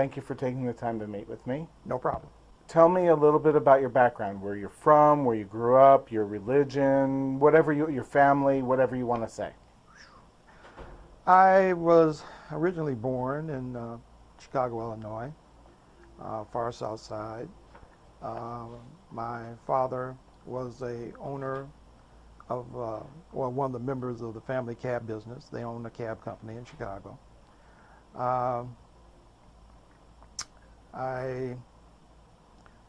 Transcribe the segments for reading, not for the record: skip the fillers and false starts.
Thank you for taking the time to meet with me. No problem. Tell me a little bit about your background, where you're from, where you grew up, your religion, whatever your family, whatever you want to say. I was originally born in Chicago, Illinois, far south side. Uh, my father was a owner of, one of the members of the family cab business. They owned a cab company in Chicago. Uh, I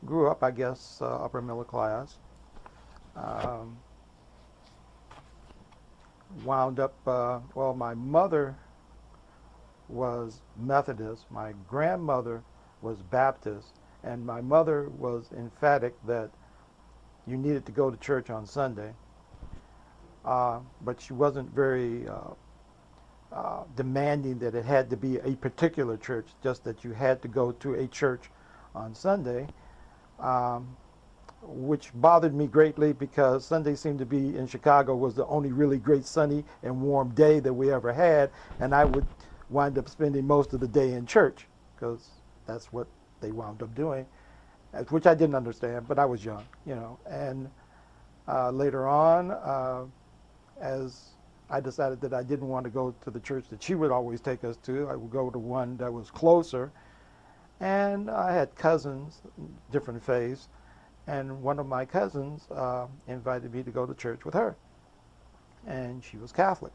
grew up, I guess, upper middle class. Um, Wound up, my mother was Methodist, my grandmother was Baptist, and my mother was emphatic that you needed to go to church on Sunday. But she wasn't very demanding that it had to be a particular church, just that you had to go to a church on Sunday, which bothered me greatly because Sunday seemed to be in Chicago was the only really great sunny and warm day that we ever had, and I would wind up spending most of the day in church because that's what they wound up doing, which I didn't understand, but I was young, And later on, as I decided that I didn't want to go to the church that she would always take us to, I would go to one that was closer. And I had cousins, different faiths, and one of my cousins invited me to go to church with her. And she was Catholic.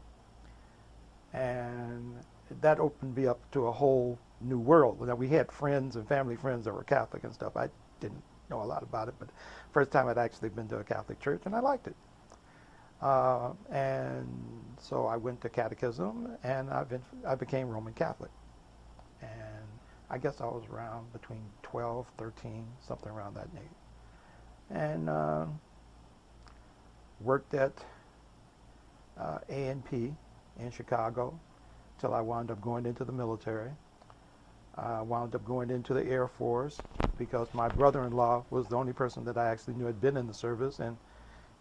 And that opened me up to a whole new world. Now, we had friends and family friends that were Catholic and stuff. I didn't know a lot about it, but first time I'd actually been to a Catholic church, and I liked it. And so I went to catechism, and I became Roman Catholic. And I guess I was around between 12, 13, something around that age. And worked at A&P in Chicago till I wound up going into the military. Wound up going into the Air Force because my brother-in-law was the only person that I actually knew had been in the service, and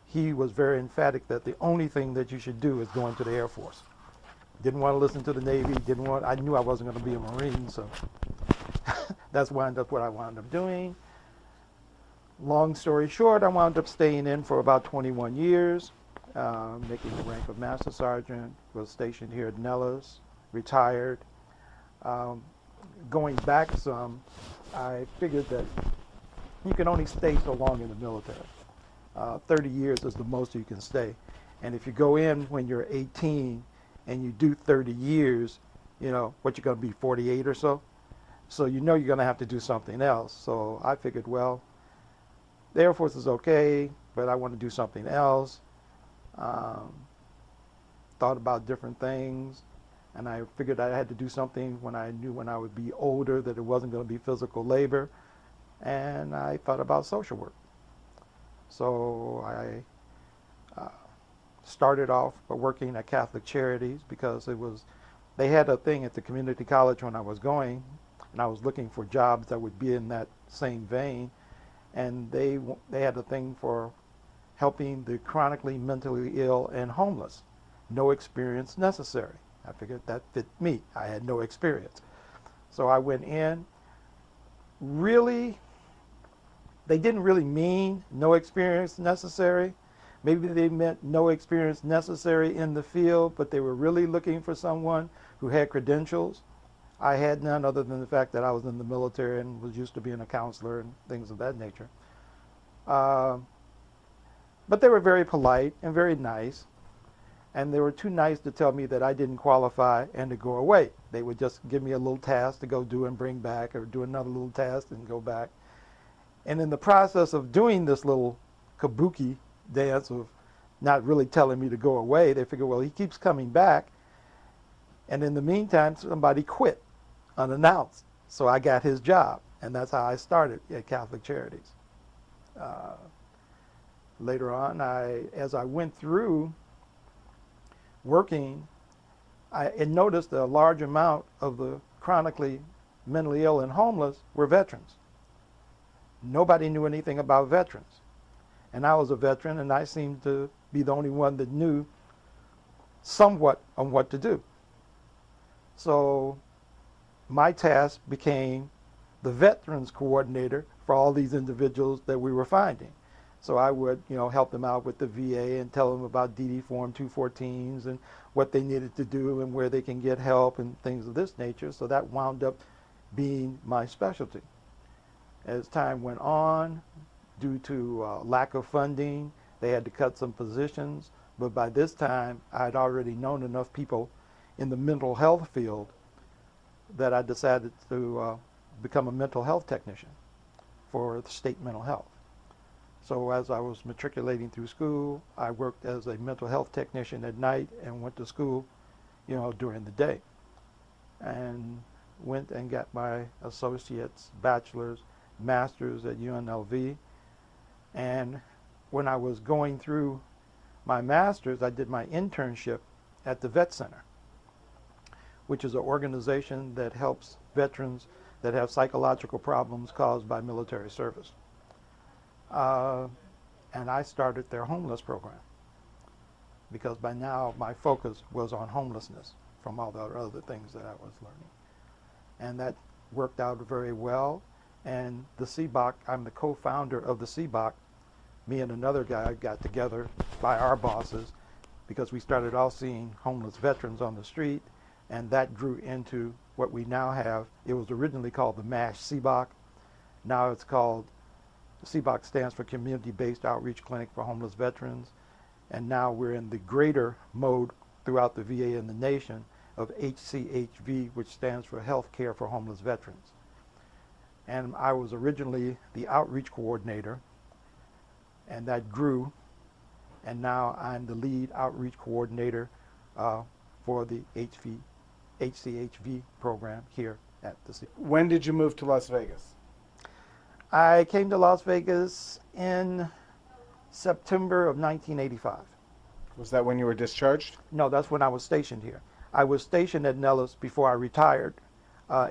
he was very emphatic that the only thing that you should do is go into the Air Force. Didn't want to listen to the Navy, I knew I wasn't going to be a Marine, so that's what I wound up doing. Long story short, I wound up staying in for about 21 years, making the rank of Master Sergeant, was stationed here at Nellis, retired. Going back some, I figured that you can only stay so long in the military. 30 years is the most you can stay. And if you go in when you're 18 and you do 30 years, what you're going to be, 48 or so? So you're going to have to do something else. So I figured, well, the Air Force is okay, but I want to do something else. Thought about different things, and I figured I had to do something when I knew when I would be older that it wasn't going to be physical labor, and I thought about social work. So I started off by working at Catholic Charities because they had a thing at the community college when I was going, and I was looking for jobs that would be in that same vein, and they had a thing for helping the chronically mentally ill and homeless. No experience necessary. I figured that fit me. I had no experience. So I went in. Really, they didn't really mean no experience necessary. Maybe they meant no experience necessary in the field, but they were really looking for someone who had credentials. I had none other than the fact that I was in the military and was used to being a counselor and things of that nature. But they were very polite and very nice, and they were too nice to tell me that I didn't qualify and to go away. They would just give me a little task to go do and bring back, or do another little task and go back. And in the process of doing this little kabuki dance of not really telling me to go away, they figured, well, he keeps coming back. And in the meantime, somebody quit unannounced. So I got his job, and that's how I started at Catholic Charities. Later on, as I went through working, I noticed a large amount of the chronically mentally ill and homeless were veterans. Nobody knew anything about veterans. And I was a veteran, and I seemed to be the only one that knew somewhat on what to do. So my task became the veterans coordinator for all these individuals that we were finding. So I would, help them out with the VA and tell them about DD Form 214s and what they needed to do and where they can get help and things of this nature. So that wound up being my specialty. As time went on, due to lack of funding, they had to cut some positions. But by this time, I'd already known enough people in the mental health field that I decided to become a mental health technician for the state mental health. So as I was matriculating through school, I worked as a mental health technician at night and went to school, during the day. And went and got my associate's, bachelor's, master's at UNLV. And when I was going through my master's, I did my internship at the Vet Center, which is an organization that helps veterans that have psychological problems caused by military service. And I started their homeless program because by now my focus was on homelessness from all the other things that I was learning. And that worked out very well. And the CBOC, I'm the co-founder of the CBOC. Me and another guy got together by our bosses because we started all seeing homeless veterans on the street, and that grew into what we now have. It was originally called the MASH CBOC. Now it's called, CBOC stands for Community-Based Outreach Clinic for Homeless Veterans, and now we're in the greater mode throughout the VA and the nation of HCHV, which stands for Health Care for Homeless Veterans. And I was originally the outreach coordinator, and that grew, and now I'm the lead outreach coordinator for the HCHV program here at the city. When did you move to Las Vegas? I came to Las Vegas in September of 1985. Was that when you were discharged? No, that's when I was stationed here. I was stationed at Nellis before I retired.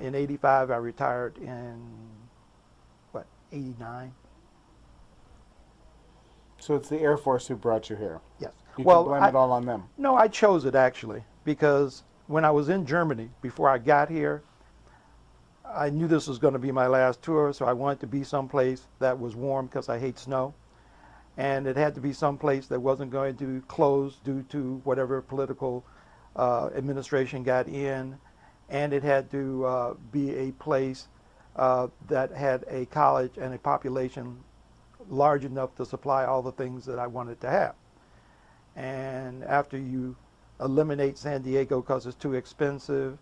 In 85, I retired in, 89? So it's the Air Force who brought you here. Yes. You can blame it all on them. No, I chose it actually because when I was in Germany, before I got here, I knew this was going to be my last tour, so I wanted to be someplace that was warm because I hate snow. And it had to be someplace that wasn't going to close due to whatever political administration got in. And it had to be a place that had a college and a population large enough to supply all the things that I wanted to have. And after you eliminate San Diego because it's too expensive,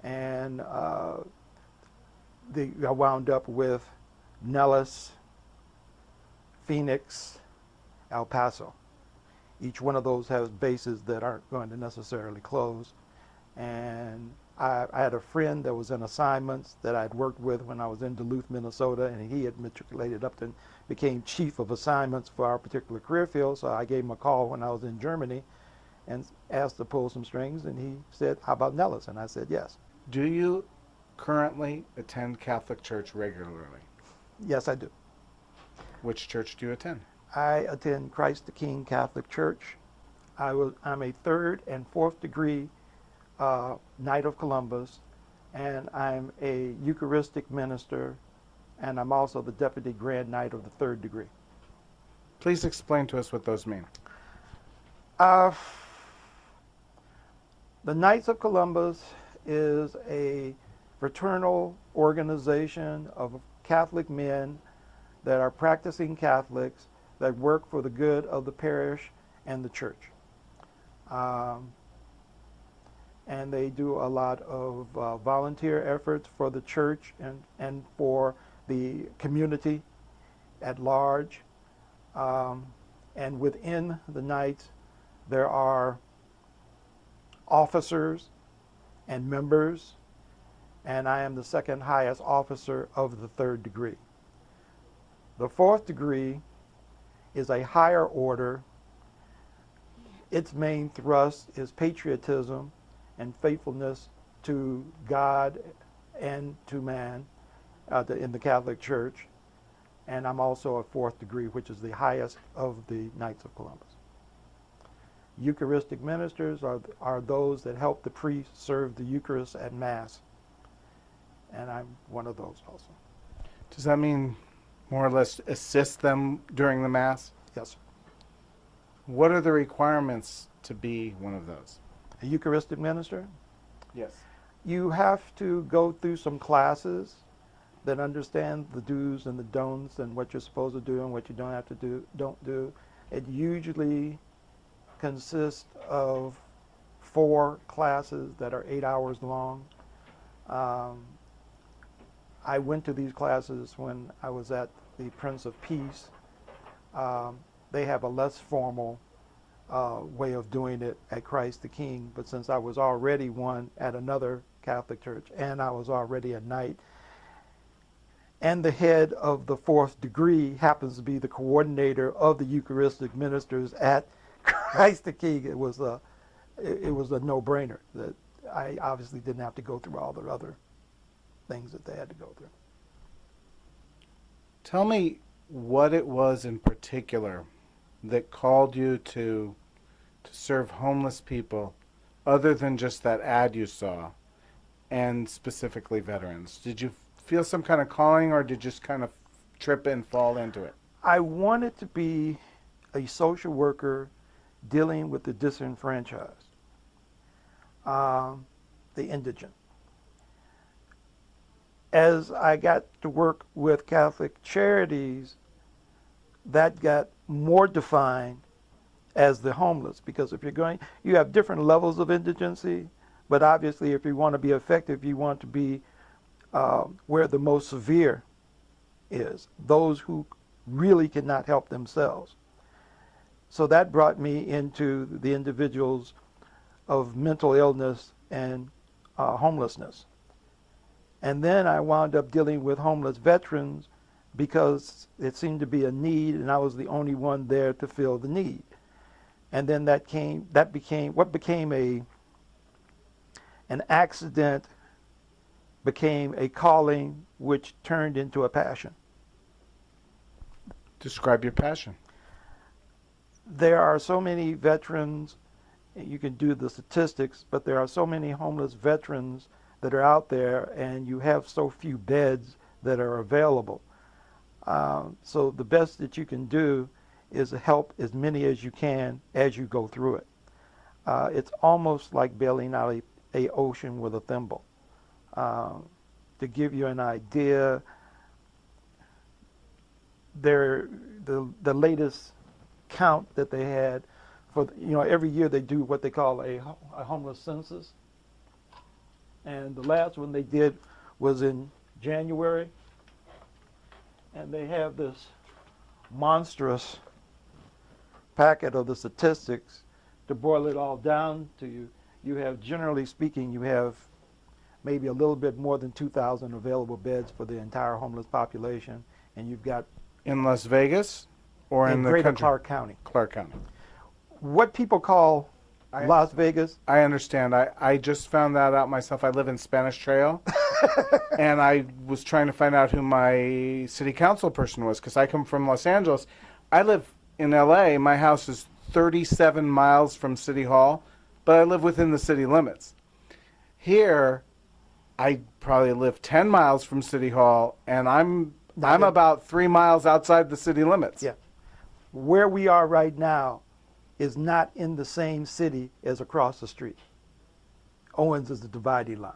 and I wound up with Nellis, Phoenix, El Paso. Each one of those has bases that aren't going to necessarily close. And I had a friend that was in assignments that I'd worked with when I was in Duluth, Minnesota, and he had matriculated up and became chief of assignments for our particular career field. So I gave him a call when I was in Germany and asked to pull some strings, and he said, "How about Nellis?" And I said, "Yes." Do you currently attend Catholic Church regularly? Yes, I do. Which church do you attend? I attend Christ the King Catholic Church. I'm a third and fourth degree Knight of Columbus, and I'm a Eucharistic minister, and I'm also the Deputy Grand Knight of the third degree. Please explain to us what those mean. The Knights of Columbus is a fraternal organization of Catholic men that are practicing Catholics that work for the good of the parish and the church. And they do a lot of volunteer efforts for the church and for the community at large. And within the Knights, there are officers and members, and I am the second highest officer of the third degree. The fourth degree is a higher order. Its main thrust is patriotism and faithfulness to God and to man in the Catholic Church. And I'm also a fourth degree, which is the highest of the Knights of Columbus. Eucharistic ministers are those that help the priest serve the Eucharist at Mass. and I'm one of those also. Does that mean more or less assist them during the Mass? Yes, sir. What are the requirements to be one of those? A Eucharistic minister? Yes. You have to go through some classes that understand the do's and the don'ts and what you're supposed to do and what you don't have to do, don't do. It usually consists of 4 classes that are 8 hours long. I went to these classes when I was at the Prince of Peace. They have a less formal way of doing it at Christ the King, but since I was already one at another Catholic church and I was already a knight, and the head of the 4th degree happens to be the coordinator of the Eucharistic ministers at Christ the King, it was a no-brainer that I obviously didn't have to go through all the other things that they had to go through. Tell me what it was in particular that called you to serve homeless people other than just that ad you saw, and specifically veterans. Did you feel some kind of calling, or did you just kind of trip and fall into it? I wanted to be a social worker dealing with the disenfranchised, the indigent. As I got to work with Catholic Charities, that got more defined as the homeless, because if you're going, you have different levels of indigency, but obviously if you want to be effective, you want to be where the most severe is, those who really cannot help themselves. So that brought me into the individuals of mental illness and homelessness. And then I wound up dealing with homeless veterans because it seemed to be a need, and I was the only one there to fill the need. And then what became an accident became a calling, which turned into a passion. Describe your passion. There are so many veterans, you can do the statistics, but there are so many homeless veterans that are out there, and you have so few beds that are available. So the best that you can do is help as many as you can as you go through it. It's almost like bailing out a ocean with a thimble. To give you an idea, the latest count that they had for, every year they do what they call a homeless census. And the last one they did was in January. And they have this monstrous packet of the statistics to boil it all down to you. You have, generally speaking, you have maybe a little bit more than 2,000 available beds for the entire homeless population, and you've got In Las Vegas or in the Greater country? Clark County. Clark County. What people call Las Vegas. I understand. I just found that out myself. I live in Spanish Trail, and I was trying to find out who my city council person was, because I come from Los Angeles. I live in LA. My house is 37 miles from City Hall, but I live within the city limits. Here, I probably live 10 miles from City Hall, and I'm about 3 miles outside the city limits. Yeah. Where we are right now is not in the same city as across the street. Owens is the dividing line.